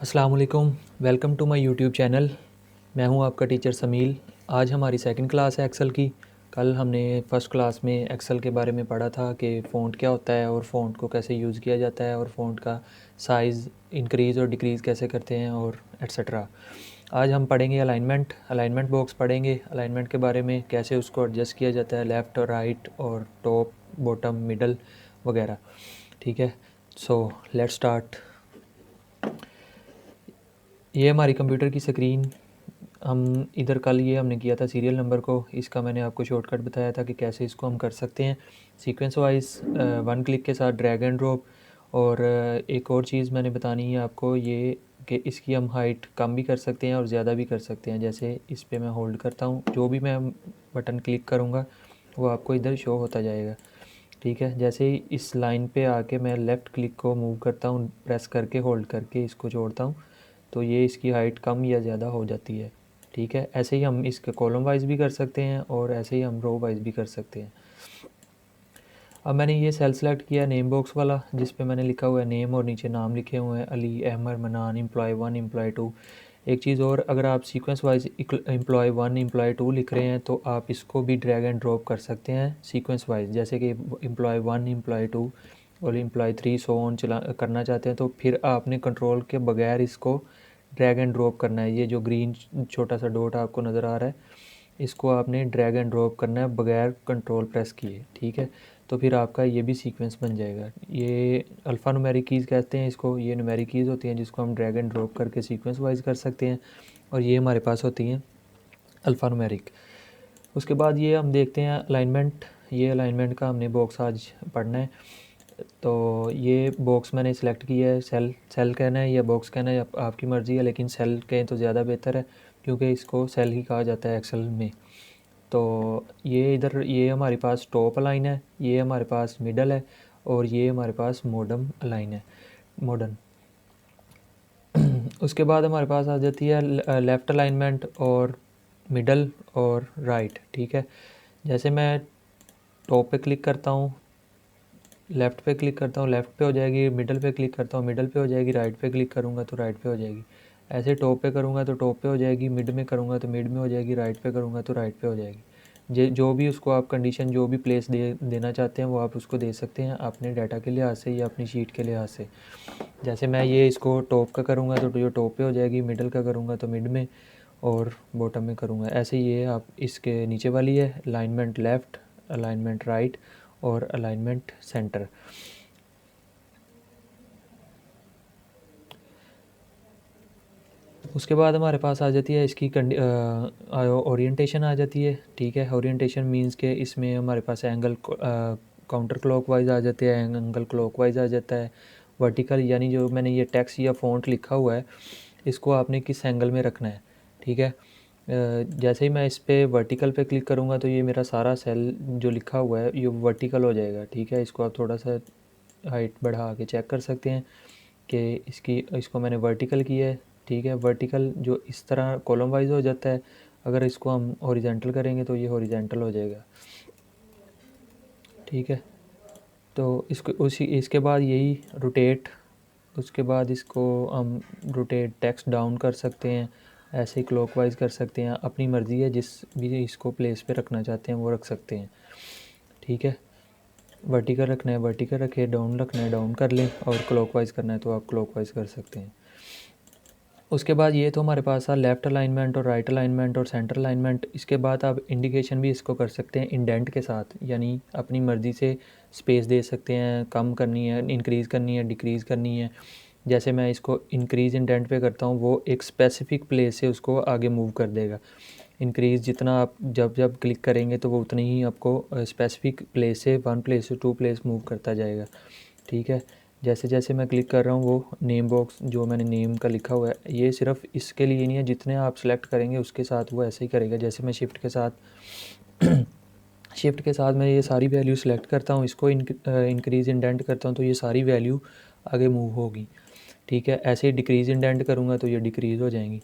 अस्सलाम वालेकुम, welcome to my YouTube channel. मैं हूं आपका टीचर समील। आज हमारी सेकंड क्लास है एक्सेल की। कल हमने फ़र्स्ट क्लास में एक्सेल के बारे में पढ़ा था कि फ़ॉन्ट क्या होता है और फ़ॉन्ट को कैसे यूज़ किया जाता है और फ़ॉन्ट का साइज़ इंक्रीज़ और डिक्रीज़ कैसे करते हैं और एट्सेट्रा। आज हम पढ़ेंगे अलाइनमेंट बॉक्स पढ़ेंगे। अलाइनमेंट के बारे में कैसे उसको एडजस्ट किया जाता है, लेफ़्ट और राइट और टॉप बॉटम मिडल वगैरह। ठीक है, सो लेट्स स्टार्ट। ये हमारी कंप्यूटर की स्क्रीन। हम इधर कल ये हमने किया था सीरियल नंबर को, इसका मैंने आपको शॉर्टकट बताया था कि कैसे इसको हम कर सकते हैं सीक्वेंस वाइज वन क्लिक के साथ ड्रैग एंड ड्रॉप। और एक और चीज़ मैंने बतानी है आपको ये कि इसकी हम हाइट कम भी कर सकते हैं और ज़्यादा भी कर सकते हैं। जैसे इस पे मैं होल्ड करता हूँ, जो भी मैं बटन क्लिक करूँगा वो आपको इधर शो होता जाएगा। ठीक है, जैसे ही इस लाइन पे आके मैं लेफ़्ट क्लिक को मूव करता हूँ, प्रेस करके होल्ड करके इसको जोड़ता हूँ, तो ये इसकी हाइट कम या ज़्यादा हो जाती है। ठीक है, ऐसे ही हम इसके कॉलम वाइज भी कर सकते हैं और ऐसे ही हम रो वाइज भी कर सकते हैं। अब मैंने ये सेल सेलेक्ट किया नेम बॉक्स वाला, जिस पे मैंने लिखा हुआ है नेम और नीचे नाम लिखे हुए हैं अली, अहमद, मनान, एम्प्लॉय 1, एम्प्लॉय 2। एक चीज़ और, अगर आप सीक्वेंस वाइज एम्प्लॉय 1, एम्प्लॉय 2 लिख रहे हैं तो आप इसको भी ड्रैग एंड ड्रॉप कर सकते हैं सीक्वेंस वाइज। जैसे कि एम्प्लॉय 1, एम्प्लॉय 2 और एम्प्लॉय 3 सो ऑन चला करना चाहते हैं, तो फिर आपने कंट्रोल के बगैर इसको ड्रैग एंड ड्रॉप करना है। ये जो ग्रीन छोटा सा डॉट आपको नज़र आ रहा है, इसको आपने ड्रैग एंड ड्रॉप करना है बगैर कंट्रोल प्रेस किए। ठीक है, तो फिर आपका ये भी सीक्वेंस बन जाएगा। ये अल्फ़ा न्यूमेरिक कीज़ कहते हैं इसको। ये न्यूमेरिक कीज़ होती हैं जिसको हम ड्रैग एंड ड्रॉप करके सीक्वेंस वाइज कर सकते हैं, और ये हमारे पास होती हैं अल्फ़ा न्यूमेरिक। उसके बाद ये हम देखते हैं अलाइनमेंट। ये अलाइनमेंट का हमने बॉक्स आज पढ़ना है। तो ये बॉक्स मैंने सेलेक्ट किया है। सेल सेल कहना है या बॉक्स कहना है, आपकी मर्ज़ी है, लेकिन सेल कहें तो ज़्यादा बेहतर है क्योंकि इसको सेल ही कहा जाता है एक्सेल में। तो ये इधर ये हमारे पास टॉप अलाइन है, ये हमारे पास मिडल है और ये हमारे पास मॉडर्न अलाइन है, मॉडर्न। उसके बाद हमारे पास आ जाती है लेफ़्ट अलाइनमेंट और मिडल और राइट। ठीक है, जैसे मैं टॉप पे क्लिक करता हूँ, लेफ़्ट पे क्लिक करता हूँ, लेफ़्ट पे हो जाएगी। मिडल पे क्लिक करता हूँ, मिडल पे हो जाएगी। राइट पे क्लिक करूँगा तो राइट पे हो जाएगी। ऐसे टॉप पे करूँगा तो टॉप पे हो जाएगी, मिड में करूँगा तो मिड में हो जाएगी, राइट पे करूँगा तो राइट पे हो जाएगी। जो भी उसको आप कंडीशन जो भी प्लेस देना चाहते हैं वो आप उसको दे सकते हैं अपने डाटा के लिहाज से या अपनी शीट के लिहाज से। जैसे मैं ये इसको टॉप का करूँगा तो ये टॉप पे हो जाएगी, मिडल का करूँगा तो मिड में और बॉटम में करूँगा। ऐसे ये आप इसके नीचे वाली है अलाइनमेंट लेफ़्ट, अलाइनमेंट राइट और अलाइनमेंट सेंटर। उसके बाद हमारे पास आ जाती है इसकी ओरिएंटेशन आ जाती है। ठीक है, ओरिएंटेशन मींस के इसमें हमारे पास एंगल काउंटर क्लॉकवाइज आ जाते हैं, एंगल क्लॉकवाइज आ जाता है। वर्टिकल यानी जो मैंने ये टेक्स्ट या फ़ॉन्ट लिखा हुआ है इसको आपने किस एंगल में रखना है। ठीक है, जैसे ही मैं इस पे वर्टिकल पे क्लिक करूँगा तो ये मेरा सारा सेल जो लिखा हुआ है ये वर्टिकल हो जाएगा। ठीक है, इसको आप थोड़ा सा हाइट बढ़ा के चेक कर सकते हैं कि इसको मैंने वर्टिकल किया है। ठीक है, वर्टिकल जो इस तरह कॉलम वाइज हो जाता है, अगर इसको हम हॉरिजॉन्टल करेंगे तो ये हॉरिजॉन्टल हो जाएगा। ठीक है, तो इसके बाद यही रोटेट, उसके बाद इसको हम रोटेट टेक्स्ट डाउन कर सकते हैं, ऐसे ही क्लॉकवाइज कर सकते हैं। अपनी मर्ज़ी है, जिस भी इसको प्लेस पे रखना चाहते हैं वो रख सकते हैं। ठीक है, वर्टिकल रखना है वर्टिकल रखें, डाउन रखना है डाउन कर लें और क्लॉकवाइज करना है तो आप क्लॉकवाइज कर सकते हैं। उसके बाद ये तो हमारे पास था लेफ़्ट अलाइनमेंट और राइट अलाइनमेंट और सेंटर अलाइनमेंट। इसके बाद आप इंडिकेशन भी इसको कर सकते हैं इंडेंट के साथ, यानी अपनी मर्ज़ी से स्पेस दे सकते हैं, कम करनी है, इंक्रीज़ करनी है, डिक्रीज़ करनी है। जैसे मैं इसको इंक्रीज़ इंडेंट पे करता हूँ वो एक स्पेसिफ़िक प्लेस से उसको आगे मूव कर देगा। इंक्रीज़ जितना आप जब जब क्लिक करेंगे तो वो उतनी ही आपको स्पेसिफ़िक प्लेस से 1 प्लेस से 2 प्लेस मूव करता जाएगा। ठीक है, जैसे जैसे मैं क्लिक कर रहा हूँ वो नेम बॉक्स जो मैंने नेम का लिखा हुआ है ये सिर्फ इसके लिए नहीं है, जितने आप सेलेक्ट करेंगे उसके साथ वो ऐसे ही करेगा। जैसे मैं शिफ्ट के साथ शिफ्ट के साथ मैं ये सारी वैल्यू सेलेक्ट करता हूँ, इसको इंक्रीज़ इंडेंट करता हूँ तो ये सारी वैल्यू आगे मूव होगी। ठीक है, ऐसे ही डिक्रीज़ इंडेंट करूँगा तो ये डिक्रीज़ हो जाएंगी।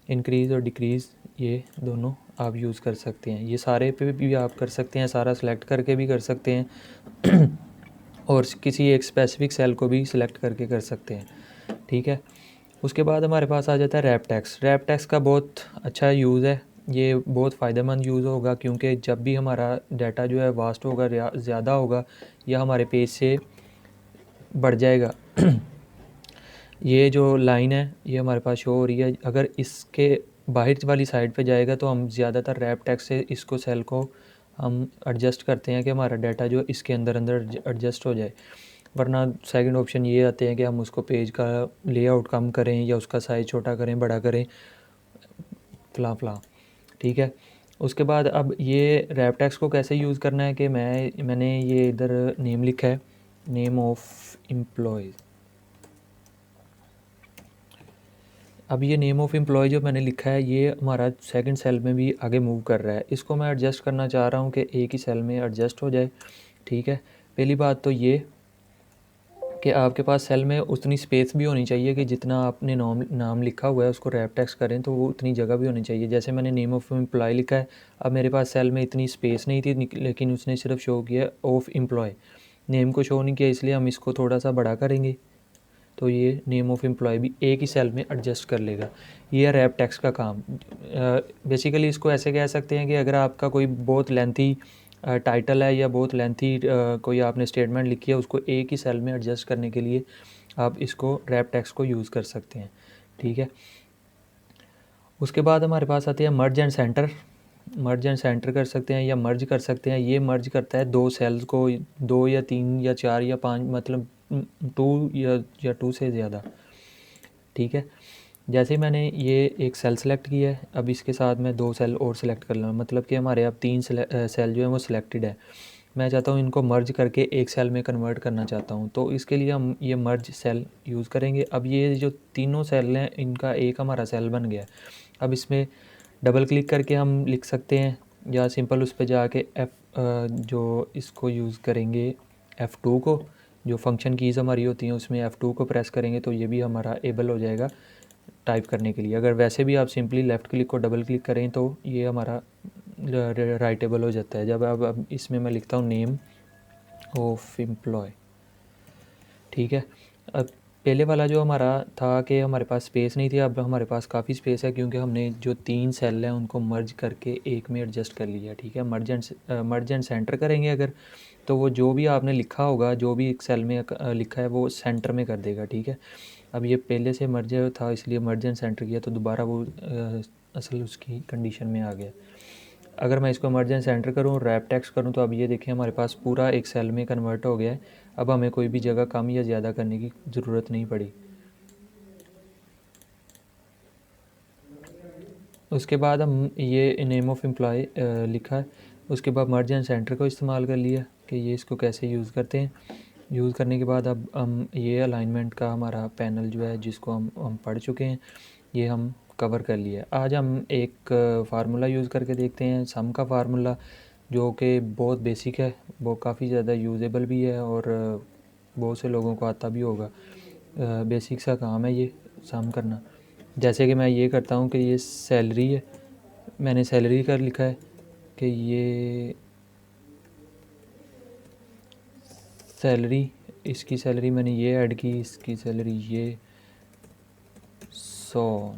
इंक्रीज़ और डिक्रीज़ ये दोनों आप यूज़ कर सकते हैं। ये सारे पे भी आप कर सकते हैं, सारा सेलेक्ट करके भी कर सकते हैं और किसी एक स्पेसिफ़िक सेल को भी सिलेक्ट करके कर सकते हैं। ठीक है, उसके बाद हमारे पास आ जाता है रैप टैक्स। रैप टैक्स का बहुत अच्छा यूज़ है, ये बहुत फ़ायदेमंद यूज़ होगा, क्योंकि जब भी हमारा डाटा जो है वास्ट होगा या ज़्यादा होगा या हमारे पेज से बढ़ जाएगा ये जो लाइन है ये हमारे पास शो हो रही है, अगर इसके बाहर वाली साइड पे जाएगा तो हम ज़्यादातर रैप टैक्स से इसको सेल को हम एडजस्ट करते हैं कि हमारा डाटा जो इसके अंदर अंदर एडजस्ट हो जाए। वरना सेकंड ऑप्शन ये आते हैं कि हम उसको पेज का लेआउट कम करें या उसका साइज़ छोटा करें, बड़ा करें, फला फला। ठीक है। उसके बाद अब ये रैप टैक्स को कैसे यूज़ करना है कि मैंने ये इधर नेम लिखा है, नेम ऑफ एम्प्लॉयज़। अब ये नेम ऑफ़ एम्प्लॉय जो मैंने लिखा है ये हमारा सेकंड सेल में भी आगे मूव कर रहा है। इसको मैं एडजस्ट करना चाह रहा हूँ कि एक ही सेल में एडजस्ट हो जाए। ठीक है। पहली बात तो ये कि आपके पास सेल में उतनी स्पेस भी होनी चाहिए कि जितना आपने नाम लिखा हुआ है उसको रैप टैक्स करें तो वो उतनी जगह भी होनी चाहिए। जैसे मैंने नेम ऑफ़ एम्प्लॉय लिखा है, अब मेरे पास सेल में इतनी स्पेस नहीं थी, लेकिन उसने सिर्फ शो किया ऑफ एम्प्लॉय, नेम को शो नहीं किया, इसलिए हम इसको थोड़ा सा बड़ा करेंगे तो ये नेम ऑफ़ एम्प्लॉय भी एक ही सेल में एडजस्ट कर लेगा। ये है रैप टैक्स का काम। बेसिकली इसको ऐसे कह सकते हैं कि अगर आपका कोई बहुत लेंथी टाइटल है या बहुत लेंथी कोई आपने स्टेटमेंट लिखी है, उसको एक ही सेल में एडजस्ट करने के लिए आप इसको रैप टैक्स को यूज़ कर सकते हैं। ठीक है। उसके बाद हमारे पास आते हैं मर्ज and centre. Merge and centre कर सकते हैं या मर्ज कर सकते हैं। ये मर्ज करता है दो सेल्स को, 2 या 3 या 4 या 5, मतलब 2 या 2 से ज़्यादा। ठीक है। जैसे मैंने ये एक सेल सेलेक्ट किया है, अब इसके साथ मैं 2 सेल और सेलेक्ट कर लूँ, मतलब कि हमारे अब 3 सेल जो है वो सिलेक्टेड है। मैं चाहता हूँ इनको मर्ज करके एक सेल में कन्वर्ट करना चाहता हूँ, तो इसके लिए हम ये मर्ज सेल यूज़ करेंगे। अब ये जो तीनों सेल हैं इनका एक हमारा सेल बन गया। अब इसमें डबल क्लिक करके हम लिख सकते हैं या सिंपल उस पर जाके जो इसको यूज़ करेंगे F2 को, जो फंक्शन कीज़ हमारी होती हैं उसमें F2 को प्रेस करेंगे तो ये भी हमारा एबल हो जाएगा टाइप करने के लिए। अगर वैसे भी आप सिंपली लेफ़्ट क्लिक को डबल क्लिक करें तो ये हमारा राइटेबल हो जाता है। जब अब इसमें मैं लिखता हूँ नेम ऑफ एम्प्लॉय। ठीक है। अब पहले वाला जो हमारा था कि हमारे पास स्पेस नहीं थी, अब हमारे पास काफ़ी स्पेस है क्योंकि हमने जो 3 सेल हैं उनको मर्ज करके एक में एडजस्ट कर लिया। ठीक है। मर्ज एंड सेंटर करेंगे अगर, तो वो जो भी आपने लिखा होगा, जो भी एक सेल में लिखा है वो सेंटर में कर देगा। ठीक है। अब ये पहले से मर्ज था इसलिए मर्ज एंड सेंटर किया तो दोबारा वो असल उसकी कंडीशन में आ गया। अगर मैं इसको मर्ज एंड सेंटर करूँ, रैप टैक्स करूँ, तो अब ये देखें हमारे पास पूरा एक सेल में कन्वर्ट हो गया है। अब हमें कोई भी जगह कम या ज़्यादा करने की ज़रूरत नहीं पड़ी। उसके बाद हम ये नेम ऑफ़ एम्प्लॉय लिखा है, उसके बाद मर्ज एंड सेंटर को इस्तेमाल कर लिया कि ये इसको कैसे यूज़ करते हैं। यूज़ करने के बाद अब हम ये अलाइनमेंट का हमारा पैनल जो है जिसको हम पढ़ चुके हैं ये हम कवर कर लिया। आज हम एक फार्मूला यूज़ करके देखते हैं, सम का फार्मूला, जो कि बहुत बेसिक है, वो काफ़ी ज़्यादा यूजेबल भी है और बहुत से लोगों को आता भी होगा। बेसिक सा काम है ये सम करना। जैसे कि मैं ये करता हूँ कि ये सैलरी है, मैंने सैलरी कर लिखा है कि ये सैलरी, इसकी सैलरी मैंने ये ऐड की, इसकी सैलरी ये, सो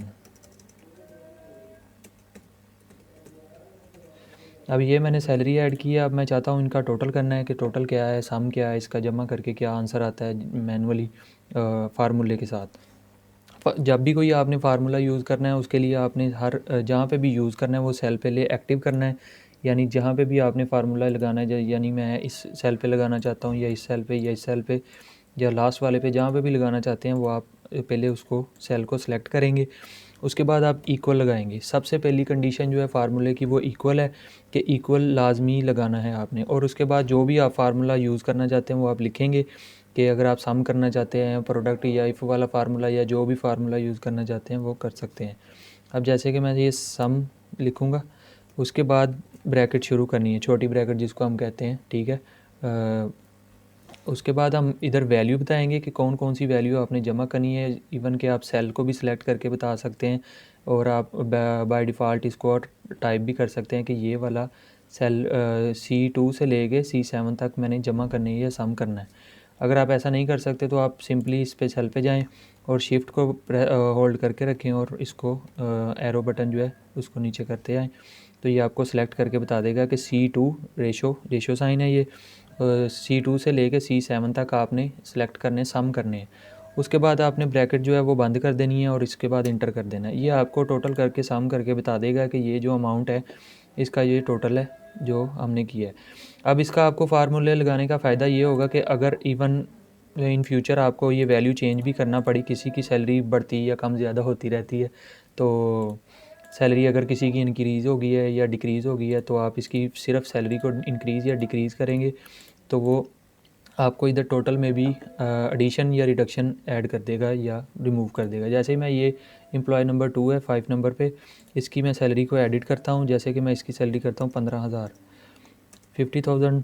अब ये मैंने सैलरी ऐड की है। अब मैं चाहता हूँ इनका टोटल करना है कि टोटल क्या है, सम क्या है, इसका जमा करके क्या आंसर आता है मैनुअली फार्मूले के साथ। जब भी कोई आपने फार्मूला यूज़ करना है उसके लिए आपने हर जहाँ पे भी यूज़ करना है वो सेल पहले एक्टिव करना है। यानी जहाँ पे भी आपने फार्मूला लगाना है, यानी मैं इस सेल पे लगाना चाहता हूँ या इस सेल पे या इस सेल पे या लास्ट वाले पे, जहाँ पे भी लगाना चाहते हैं वो आप पहले उसको सेल को सिलेक्ट करेंगे। उसके बाद आप इक्वल लगाएंगे। सबसे पहली कंडीशन जो है फार्मूले की वो इक्वल है कि इक्वल लाजमी लगाना है आपने। और उसके बाद जो भी आप फार्मूला यूज़ करना चाहते हैं वो आप लिखेंगे कि अगर आप सम करना चाहते हैं प्रोडक्ट या इफ़ वाला फार्मूला या जो भी फार्मूला यूज़ करना चाहते हैं वो कर सकते हैं। अब जैसे कि मैं ये सम लिखूँगा, उसके बाद ब्रैकेट शुरू करनी है, छोटी ब्रैकेट जिसको हम कहते हैं। ठीक है। उसके बाद हम इधर वैल्यू बताएंगे कि कौन कौन सी वैल्यू आपने जमा करनी है। इवन कि आप सेल को भी सिलेक्ट करके बता सकते हैं और आप बाय डिफ़ॉल्ट इसको टाइप भी कर सकते हैं कि ये वाला सेल C2 से लेके C7 तक मैंने जमा करनी है या सम करना है। अगर आप ऐसा नहीं कर सकते तो आप सिंपली इस पे सेल पे जाएं और शिफ्ट को होल्ड करके रखें और इसको एरो बटन जो है उसको नीचे करते आएँ, तो ये आपको सेलेक्ट करके बता देगा कि C2 रेशो साइन है ये, C2 से लेके C7 तक आपने सेलेक्ट करने, सम करने हैं। उसके बाद आपने ब्रैकेट जो है वो बंद कर देनी है और इसके बाद इंटर कर देना है। ये आपको टोटल करके सम करके बता देगा कि ये जो अमाउंट है इसका ये टोटल है जो हमने किया है। अब इसका आपको फार्मूले लगाने का फ़ायदा ये होगा कि अगर इवन इन फ्यूचर आपको ये वैल्यू चेंज भी करना पड़ी, किसी की सैलरी बढ़ती या कम ज़्यादा होती रहती है, तो सैलरी अगर किसी की इंक्रीज़ हो गई है या डिक्रीज़ हो गई है, तो आप इसकी सिर्फ सैलरी को इंक्रीज़ या डिक्रीज़ करेंगे तो वो आपको इधर टोटल में भी एडिशन या रिडक्शन ऐड कर देगा या रिमूव कर देगा। जैसे ही मैं ये एम्प्लॉय नंबर 2 है 5 नंबर पे, इसकी मैं सैलरी को एडिट करता हूँ। जैसे कि मैं इसकी सैलरी करता हूँ 15,000, 50,000,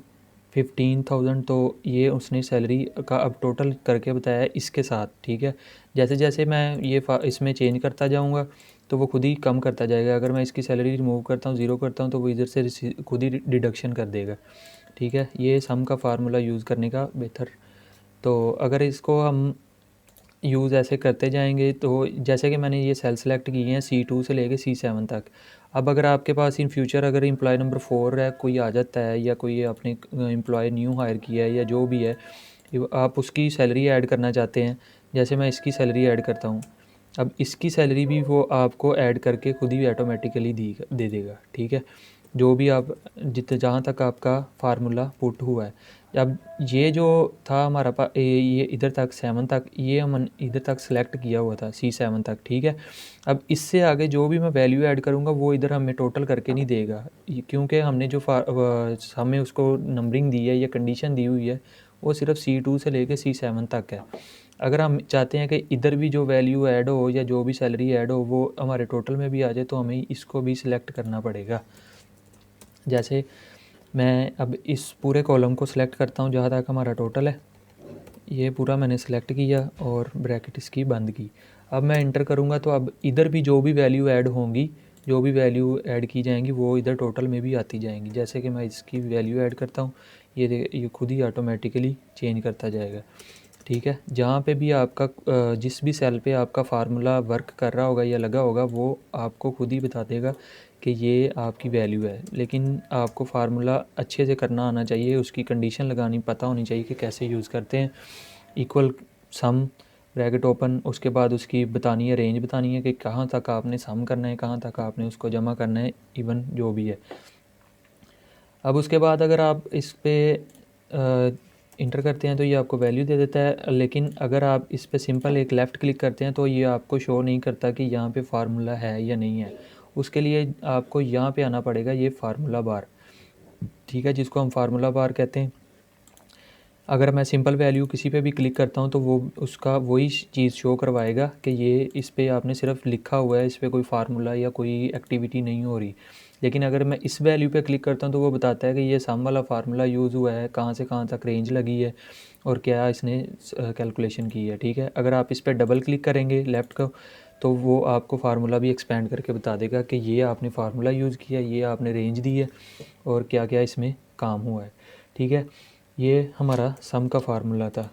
15,000, तो ये उसने सैलरी का अब टोटल करके बताया है इसके साथ, ठीक है। जैसे जैसे मैं ये इसमें चेंज करता जाऊँगा तो वो खुद ही कम करता जाएगा। अगर मैं इसकी सैलरी रिमूव करता हूँ, ज़ीरो करता हूँ, तो वो इधर से खुद ही डिडक्शन कर देगा, ठीक है। ये सम का फार्मूला यूज़ करने का बेहतर। तो अगर इसको हम यूज़ ऐसे करते जाएंगे तो जैसे कि मैंने ये सेल सेलेक्ट किए हैं C2 से लेके C7 तक। अब अगर आपके पास इन फ्यूचर अगर एम्प्लॉय नंबर 4 है, कोई आ जाता है या कोई आपने एम्प्लॉय न्यू हायर किया है या जो भी है, आप उसकी सैलरी ऐड करना चाहते हैं, जैसे मैं इसकी सैलरी ऐड करता हूँ, अब इसकी सैलरी भी वो आपको ऐड करके खुद ही ऑटोमेटिकली दे देगा, ठीक है। जो भी आप जहाँ तक आपका फार्मूला पुट हुआ है। अब ये जो था हमारा ये इधर तक 7 तक, ये हम इधर तक सेलेक्ट किया हुआ था C7 तक, ठीक है। अब इससे आगे जो भी मैं वैल्यू ऐड करूँगा वो इधर हमें टोटल करके नहीं देगा, क्योंकि हमने जो हमें उसको नंबरिंग दी है या कंडीशन दी हुई है वो सिर्फ C2 से लेके C7 तक है। अगर हम चाहते हैं कि इधर भी जो वैल्यू ऐड हो या जो भी सैलरी ऐड हो वो हमारे टोटल में भी आ जाए, तो हमें इसको भी सिलेक्ट करना पड़ेगा। जैसे मैं अब इस पूरे कॉलम को सिलेक्ट करता हूँ जहाँ तक हमारा टोटल है, ये पूरा मैंने सिलेक्ट किया और ब्रैकेट इसकी बंद की। अब मैं इंटर करूँगा तो अब इधर भी जो भी वैल्यू ऐड होंगी, जो भी वैल्यू ऐड की जाएंगी वो इधर टोटल में भी आती जाएंगी। जैसे कि मैं इसकी वैल्यू ऐड करता हूँ, ये खुद ही ऑटोमेटिकली चेंज करता जाएगा, ठीक है। जहाँ पे भी आपका जिस भी सेल पे आपका फार्मूला वर्क कर रहा होगा या लगा होगा वो आपको खुद ही बता देगा कि ये आपकी वैल्यू है। लेकिन आपको फार्मूला अच्छे से करना आना चाहिए, उसकी कंडीशन लगानी पता होनी चाहिए कि कैसे यूज़ करते हैं। इक्वल सम ब्रैकेट ओपन, उसके बाद उसकी बतानी है, रेंज बतानी है कि कहाँ तक आपने सम करना है, कहाँ तक आपने उसको जमा करना है, इवन जो भी है। अब उसके बाद अगर आप इस पर इंटर करते हैं तो ये आपको वैल्यू दे देता है। लेकिन अगर आप इस पर सिंपल एक लेफ़्ट क्लिक करते हैं तो ये आपको शो नहीं करता कि यहाँ पे फार्मूला है या नहीं है। उसके लिए आपको यहाँ पे आना पड़ेगा, ये फार्मूला बार, ठीक है, जिसको हम फार्मूला बार कहते हैं। अगर मैं सिंपल वैल्यू किसी पे भी क्लिक करता हूँ तो वो उसका वही चीज़ शो करवाएगा कि ये इस पे आपने सिर्फ लिखा हुआ है, इस पे कोई फार्मूला या कोई एक्टिविटी नहीं हो रही। लेकिन अगर मैं इस वैल्यू पे क्लिक करता हूँ तो वो बताता है कि ये सम वाला फार्मूला यूज़ हुआ है, कहाँ से कहाँ तक रेंज लगी है और क्या इसने कैलकुलेशन की है, ठीक है। अगर आप इस पर डबल क्लिक करेंगे लेफ़्ट को तो वो आपको फार्मूला भी एक्सपेंड करके बता देगा कि ये आपने फार्मूला यूज़ किया, ये आपने रेंज दी है और क्या क्या इसमें काम हुआ है, ठीक है। ये हमारा सम का फार्मूला था।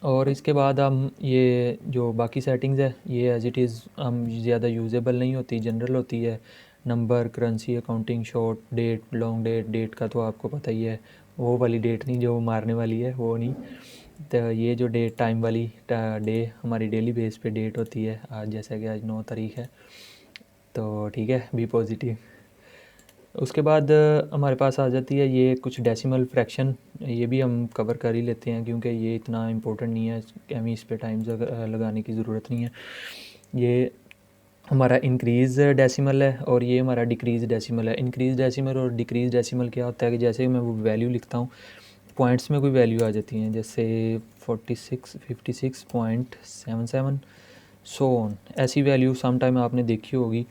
और इसके बाद हम ये जो बाकी सेटिंग्स है ये एज़ इट इज़ हम ज़्यादा यूजेबल नहीं होती, जनरल होती है। Number, currency, accounting, short date, long date, date का तो आपको पता ही है, वो वाली डेट नहीं जो मारने वाली है, वो नहीं। तो ये जो डेट टाइम वाली डे हमारी डेली बेस पे डेट होती है, आज जैसा कि आज 9 तारीख है, तो ठीक है, बी पॉजिटिव। उसके बाद हमारे पास आ जाती है ये कुछ डेसिमल फ्रैक्शन, ये भी हम कवर कर ही लेते हैं क्योंकि ये इतना इम्पोर्टेंट नहीं है, हमें इस पे टाइम लगाने की ज़रूरत नहीं है। ये हमारा इंक्रीज़ डेसिमल है और ये हमारा डिक्रीज़ डेसिमल है। इंक्रीज़ डेसिमल और डिक्रीज़ डेसिमल क्या होता है कि जैसे मैं वो वैल्यू लिखता हूँ, पॉइंट्स में कोई वैल्यू आ जाती हैं, जैसे 46, 56.77 सो ऑन, ऐसी वैल्यू सम टाइम आपने देखी होगी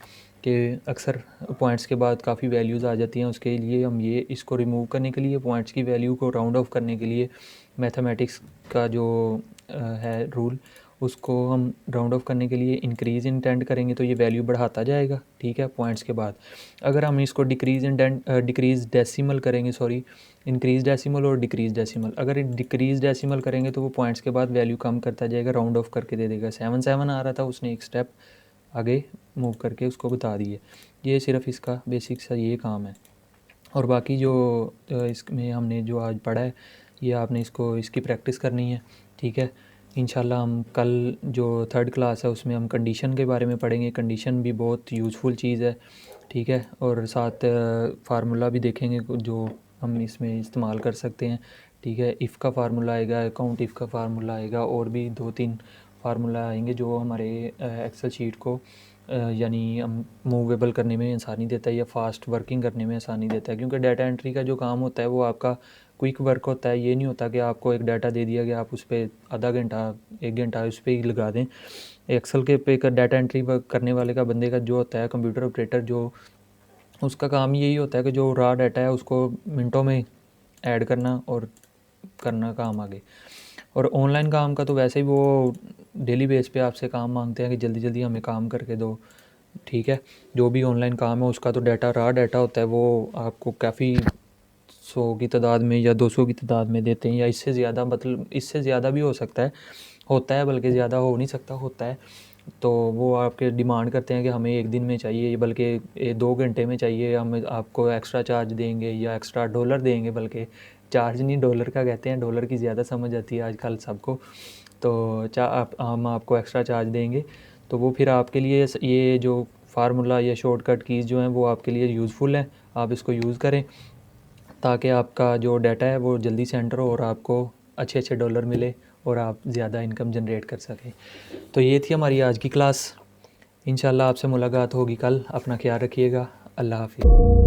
कि अक्सर पॉइंट्स के बाद काफ़ी वैल्यूज़ आ जाती हैं। उसके लिए हम ये इसको रिमूव करने के लिए, पॉइंट्स की वैल्यू को राउंड ऑफ करने के लिए मैथमेटिक्स का जो है रूल, उसको हम राउंड ऑफ करने के लिए इंक्रीज़ इंटेंड करेंगे तो ये वैल्यू बढ़ाता जाएगा, ठीक है, पॉइंट्स के बाद। अगर हम इसको डिक्रीज़ डेसिमल करेंगे, सॉरी, इंक्रीज़ डेसिमल और डिक्रीज़ डेसिमल, अगर डिक्रीज़ डेसिमल करेंगे तो वो पॉइंट्स के बाद वैल्यू कम करता जाएगा, राउंड ऑफ करके दे देगा। 7 आ रहा था, उसने एक स्टेप आगे मूव करके उसको बता दिए। ये सिर्फ इसका बेसिक सा ये काम है। और बाकी जो इसमें हमने जो आज पढ़ा है ये आपने इसकी प्रैक्टिस करनी है, ठीक है। इंशाल्लाह हम कल जो 3rd क्लास है उसमें हम कंडीशन के बारे में पढ़ेंगे। कंडीशन भी बहुत यूज़फुल चीज़ है, ठीक है। और साथ फार्मूला भी देखेंगे जो हम इसमें इस्तेमाल कर सकते हैं, ठीक है। इफ़ का फार्मूला आएगा, अकाउंट इफ़ का फार्मूला आएगा, और भी 2-3 फार्मूला आएंगे जो हमारे एक्सेल शीट को यानी हम मूवेबल करने में आसानी देता है या फास्ट वर्किंग करने में आसानी देता है। क्योंकि डाटा एंट्री का जो काम होता है वो आपका क्विक वर्क होता है। ये नहीं होता कि आपको एक डाटा दे दिया गया आप उस पर आधा घंटा 1 घंटा उस पर ही लगा दें। एक्सेल के पे डाटा एंट्री वर्क करने वाले का बंदे का जो होता है कंप्यूटर ऑपरेटर, जो उसका काम यही होता है कि जो रॉ डाटा है उसको मिनटों में ऐड करना और करना काम आगे। और ऑनलाइन काम का तो वैसे ही वो डेली बेस पे आपसे काम मांगते हैं कि जल्दी जल्दी हमें काम करके दो, ठीक है। जो भी ऑनलाइन काम है उसका तो डाटा रॉ डाटा होता है, वो आपको काफ़ी 100 की तादाद में या 200 की तादाद में देते हैं, या इससे ज़्यादा, मतलब इससे ज़्यादा भी हो सकता है, होता है, बल्कि ज़्यादा हो नहीं सकता, होता है। तो वो आपके डिमांड करते हैं कि हमें 1 दिन में चाहिए, बल्कि 2 घंटे में चाहिए, हम आपको एक्स्ट्रा चार्ज देंगे या एक्स्ट्रा डॉलर देंगे, बल्कि चार्ज नहीं डॉलर का कहते हैं, डॉलर की ज़्यादा समझ आती है आजकल सबको। तो हम आपको एक्स्ट्रा चार्ज देंगे। तो वो फिर आपके लिए ये जो फार्मूला या शॉर्टकट कीज़ जो हैं वो आपके लिए यूज़फुल हैं, आप इसको यूज़ करें ताकि आपका जो डाटा है वो जल्दी से एंटर हो और आपको अच्छे अच्छे डॉलर मिले और आप ज़्यादा इनकम जनरेट कर सकें। तो ये थी हमारी आज की क्लास। इंशाल्लाह आपसे मुलाकात होगी कल। अपना ख्याल रखिएगा। अल्लाह हाफ़िज़।